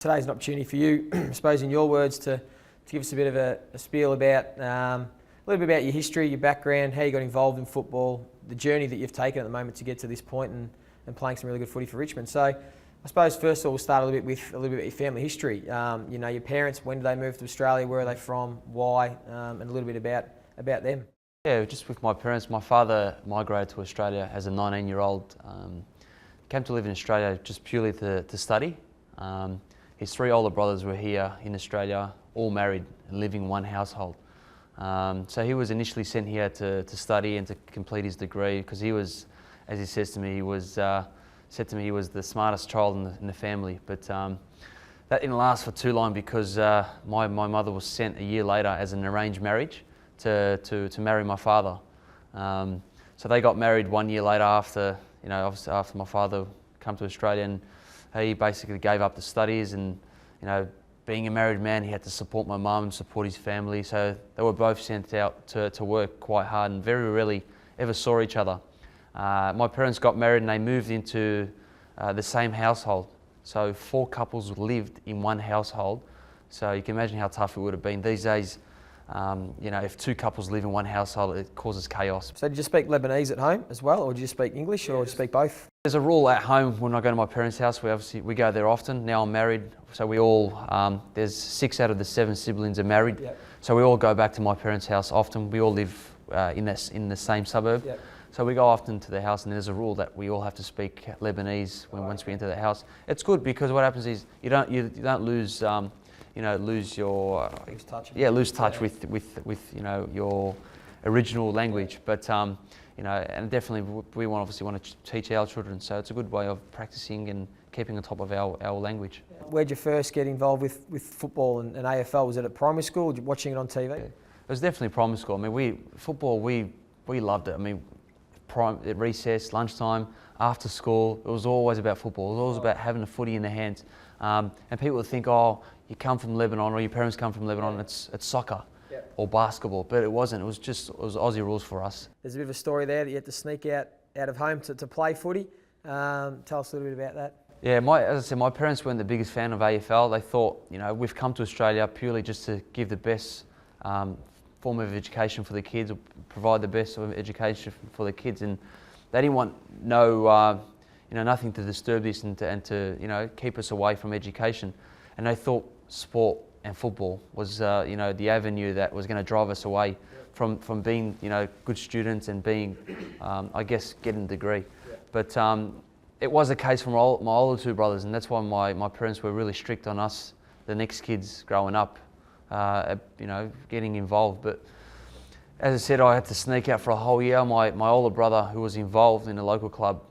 today's an opportunity for you, I suppose in your words, to give us a bit of a spiel about a little bit about your history, your background, how you got involved in football, the journey that you've taken at the moment to get to this point and playing some really good footy for Richmond. So I suppose first of all we'll start a little bit about your family history. You know, your parents, when did they move to Australia, where are they from, why, and a little bit about them. Yeah, just with my parents. My father migrated to Australia as a 19-year-old. Came to live in Australia just purely to study. His three older brothers were here in Australia, all married and living in one household. So he was initially sent here to study and to complete his degree because he was, as he says to me, said to me he was the smartest child in the family. But that didn't last for too long because my mother was sent a year later as an arranged marriage to marry my father. So they got married 1 year later after, you know, obviously after my father come to Australia, and he basically gave up the studies, and, you know, being a married man, he had to support my mum and support his family. So they were both sent out to work quite hard and very rarely ever saw each other. My parents got married and they moved into the same household. So 4 couples lived in one household. So you can imagine how tough it would have been. These days, you know, if 2 couples live in one household, it causes chaos. So did you speak Lebanese at home as well, or did you speak English, or did you speak both? There's a rule at home when I go to my parents' house. We go there often. Now I'm married, so we all, there's 6 out of the 7 siblings are married. Yep. So we all go back to my parents' house often. We all live in the same suburb. Yep. So we go often to the house, and there's a rule that we all have to speak Lebanese once we enter the house. It's good because what happens is you don't lose lose your lose touch with you know, your original language. But you know, and definitely we obviously want to teach our children. So it's a good way of practicing and keeping on top of our language. Where'd you first get involved with football and AFL? Was it at primary school? Or watching it on TV? Yeah. It was definitely primary school. I mean, we loved it. I mean, at recess, lunchtime, after school, it was always about football. It was always about having a footy in the hands. And people would think, oh, you come from Lebanon, or your parents come from Lebanon, it's soccer or basketball. But it wasn't. It was Aussie rules for us. There's a bit of a story there that you had to sneak out of home to play footy. Tell us a little bit about that. Yeah, as I said, my parents weren't the biggest fan of AFL. They thought, you know, we've come to Australia purely just to give the best form of education for the kids, or provide the best of education for the kids, and they didn't want nothing to disturb this and to you know, keep us away from education. And they thought sport and football was you know, the avenue that was going to drive us away from being, you know, good students and being I guess getting a degree. But it was the case for my older 2 brothers, and that's why my parents were really strict on us, the next kids growing up, you know, getting involved. But as I said, I had to sneak out for a whole year. My older brother, who was involved in a local club,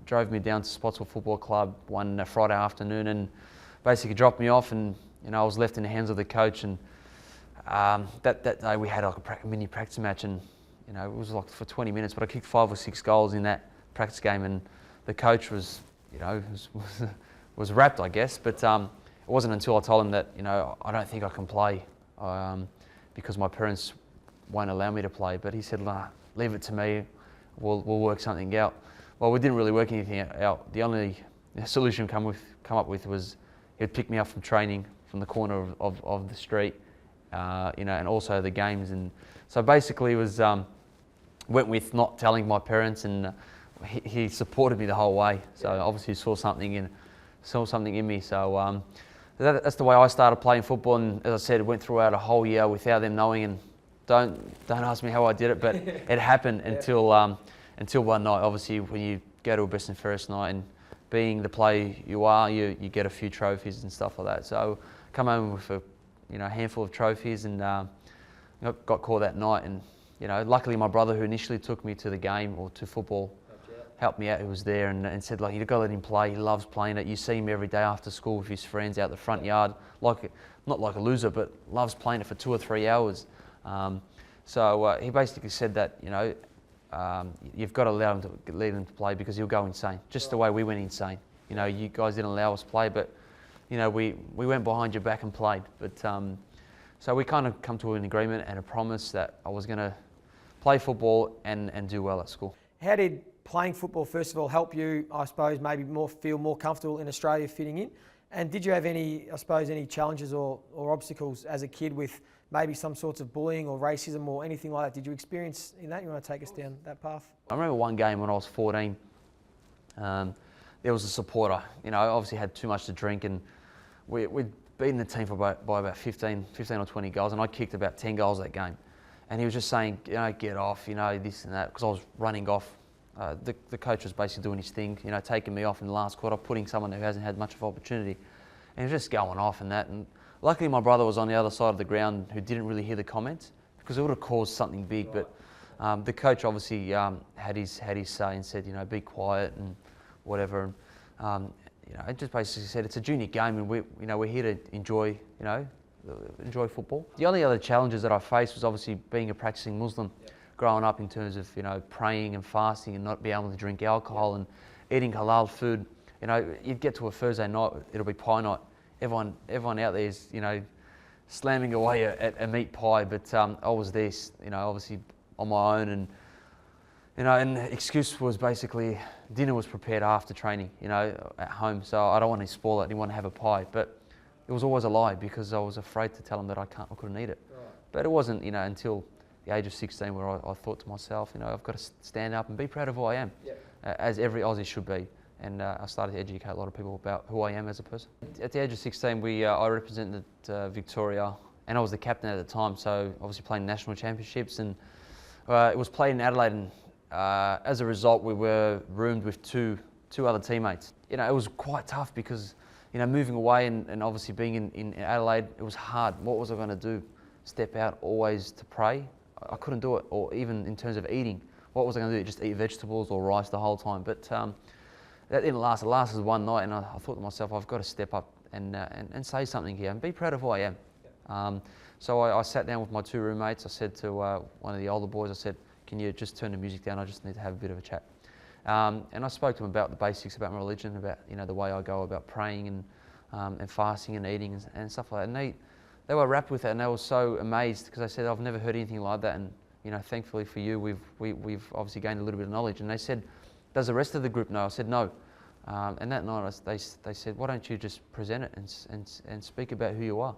drove me down to Spotswood Football Club one Friday afternoon and basically dropped me off, and, you know, I was left in the hands of the coach. And that day we had like a mini practice match, and, you know, it was like for 20 minutes, but I kicked 5 or 6 goals in that practice game, and the coach was, you know, was wrapped, I guess. But it wasn't until I told him that, you know, I don't think I can play because my parents won't allow me to play. But he said, nah, leave it to me, we'll work something out. Well, we didn't really work anything out. The only solution we come up with was he'd pick me up from training from the corner of the street, you know, and also the games. And so basically it was, went with not telling my parents, and he supported me the whole way. So obviously he saw something in me. So that's the way I started playing football. And as I said, it went throughout a whole year without them knowing. And don't ask me how I did it, but it happened until one night. Obviously, when you go to a best and fairest night, and being the player you are, you get a few trophies and stuff like that. So come home with a handful of trophies, and got caught that night. And, you know, luckily my brother, who initially took me to the game or to football, helped me out. He was there and said, like, you've got to let him play. He loves playing it. You see him every day after school with his friends out the front yard, not like a loser, but loves playing it for 2 or 3 hours. So he basically said that, you know, you've got to let him to play because he'll go insane. Just the way we went insane. You know, you guys didn't allow us to play, but, you know, we went behind your back and played. But so we kind of come to an agreement and a promise that I was going to play football and do well at school. How did playing football, first of all, help you, I suppose, maybe feel more comfortable in Australia fitting in? And did you have any, I suppose, any challenges or obstacles as a kid with maybe some sorts of bullying or racism or anything like that? Did you experience in that? You want to take us down that path? I remember one game when I was 14, there was a supporter, obviously had too much to drink, and we'd beaten the team by about 15 or 20 goals, and I kicked about 10 goals that game. And he was just saying, get off, this and that, because I was running off. The coach was basically doing his thing, taking me off in the last quarter, putting someone who hasn't had much of opportunity. And he was just going off and that. And luckily my brother was on the other side of the ground who didn't really hear the comments, because it would have caused something big. Right. But the coach obviously had his say and said, be quiet and whatever. And, it just basically said it's a junior game, and we're here to enjoy football. The only other challenges that I faced was obviously being a practicing Muslim. Yeah. Growing up, in terms of praying and fasting and not being able to drink alcohol and eating halal food. You'd get to a Thursday night, it'll be pie night. Everyone out there is slamming away at a meat pie, but I was there, obviously on my own, and the excuse was basically dinner was prepared after training, at home. So I don't want to spoil it. I didn't want to have a pie, but it was always a lie because I was afraid to tell them that I couldn't eat it. Right. But it wasn't, until the age of 16 where I thought to myself, I've got to stand up and be proud of who I am, as every Aussie should be. And I started to educate a lot of people about who I am as a person. At the age of 16, I represented Victoria, and I was the captain at the time, so obviously playing national championships, and it was played in Adelaide, and as a result we were roomed with two other teammates. It was quite tough because moving away and obviously being in Adelaide, it was hard. What was I going to do? Step out always to pray? I couldn't do it. Or even in terms of eating, what was I going to do? Just eat vegetables or rice the whole time? But that didn't last. It lasted one night, and I thought to myself, I've got to step up and say something here and be proud of who I am. So I sat down with my two roommates. I said to one of the older boys, I said, can you just turn the music down? I just need to have a bit of a chat. And I spoke to them about the basics about my religion, about the way I go about praying and fasting and eating and stuff like that. And they were wrapped with it, and they were so amazed because I said, I've never heard anything like that, and thankfully for you, we've obviously gained a little bit of knowledge. And they said, does the rest of the group know? I said, no. And that night they said, why don't you just present it and speak about who you are?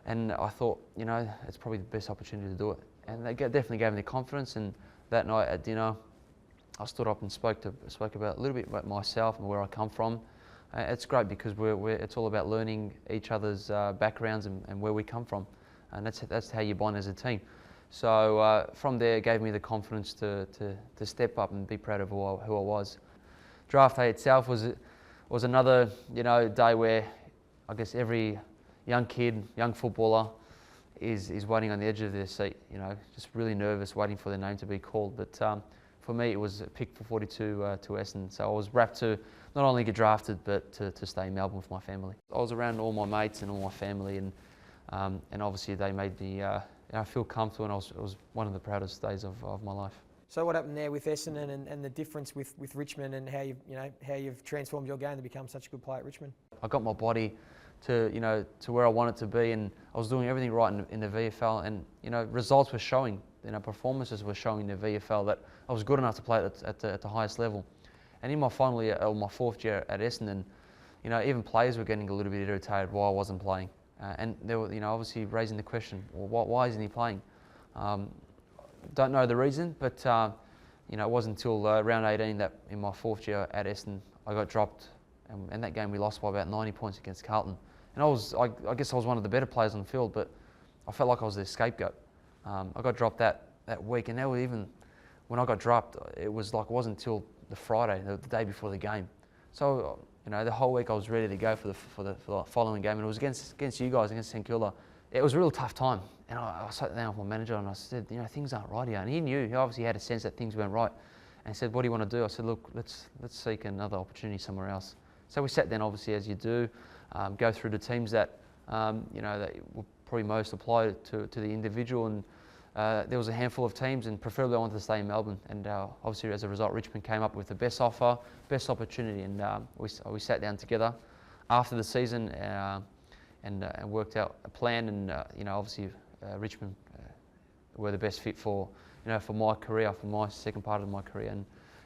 And I thought, it's probably the best opportunity to do it. And they definitely gave me the confidence. And that night at dinner, I stood up and spoke about a little bit about myself and where I come from. It's great because it's all about learning each other's backgrounds and where we come from, and that's how you bond as a team. So from there, it gave me the confidence to step up and be proud of who I was. Draft day itself was another day where I guess every young kid, young footballer, is waiting on the edge of their seat. Just really nervous, waiting for their name to be called. But for me, it was a pick for 42 to Essendon. So I was wrapped to not only get drafted, but to stay in Melbourne with my family. I was around all my mates and all my family, and obviously they made me feel comfortable, and it was one of the proudest days of my life. So what happened there with Essendon and the difference with Richmond, and how you've transformed your game to become such a good player at Richmond? I got my body to where I wanted to be, and I was doing everything right in the VFL, and results were showing. Performances were showing in the VFL that I was good enough to play at the highest level. And in my final year, or my fourth year at Essendon, even players were getting a little bit irritated why I wasn't playing, and they were obviously raising the question, well, why isn't he playing? Don't know the reason, but it wasn't until round 18 that in my fourth year at Essendon I got dropped, and that game we lost by about 90 points against Carlton. And I guess I was one of the better players on the field, but I felt like I was their scapegoat. I got dropped that week, and even when I got dropped, it wasn't until the Friday, the day before the game. So the whole week I was ready to go for the following game, and it was against you guys, against St Kilda. It was a real tough time, and I sat down with my manager and I said, things aren't right here. And he knew, he obviously had a sense that things weren't right, and he said, what do you want to do? I said, look, let's seek another opportunity somewhere else. So we sat down, obviously, as you do, go through the teams that that will probably most apply to the individual, and there was a handful of teams, and preferably I wanted to stay in Melbourne. And obviously, as a result, Richmond came up with the best offer, best opportunity, and we sat down together after the season and worked out a plan. And obviously, Richmond were the best fit for for my career, for my second part of my career.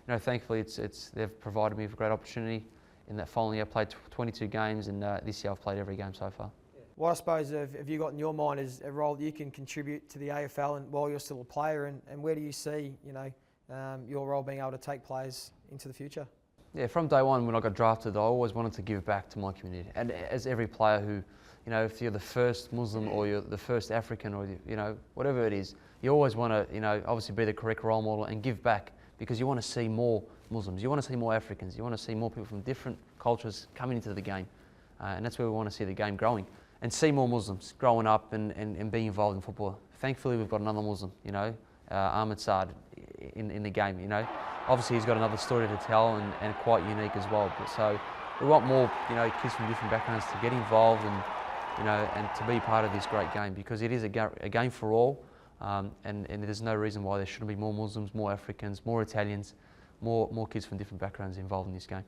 And thankfully, they've provided me with a great opportunity in that following year I played 22 games, and this year I've played every game so far. What I suppose have you got in your mind is a role that you can contribute to the AFL and while you're still a player, and where do you see your role being able to take players into the future? Yeah, from day one when I got drafted, I always wanted to give back to my community. And as every player who, if you're the first Muslim or you're the first African or, whatever it is, you always want to, obviously be the correct role model and give back, because you want to see more Muslims, you want to see more Africans, you want to see more people from different cultures coming into the game. And that's where we want to see the game growing. And see more Muslims growing up and being involved in football. Thankfully, we've got another Muslim, Ahmed Saad in the game, Obviously, he's got another story to tell and quite unique as well. But so we want more, kids from different backgrounds to get involved and to be part of this great game, because it is a game for all, and there's no reason why there shouldn't be more Muslims, more Africans, more Italians, more kids from different backgrounds involved in this game.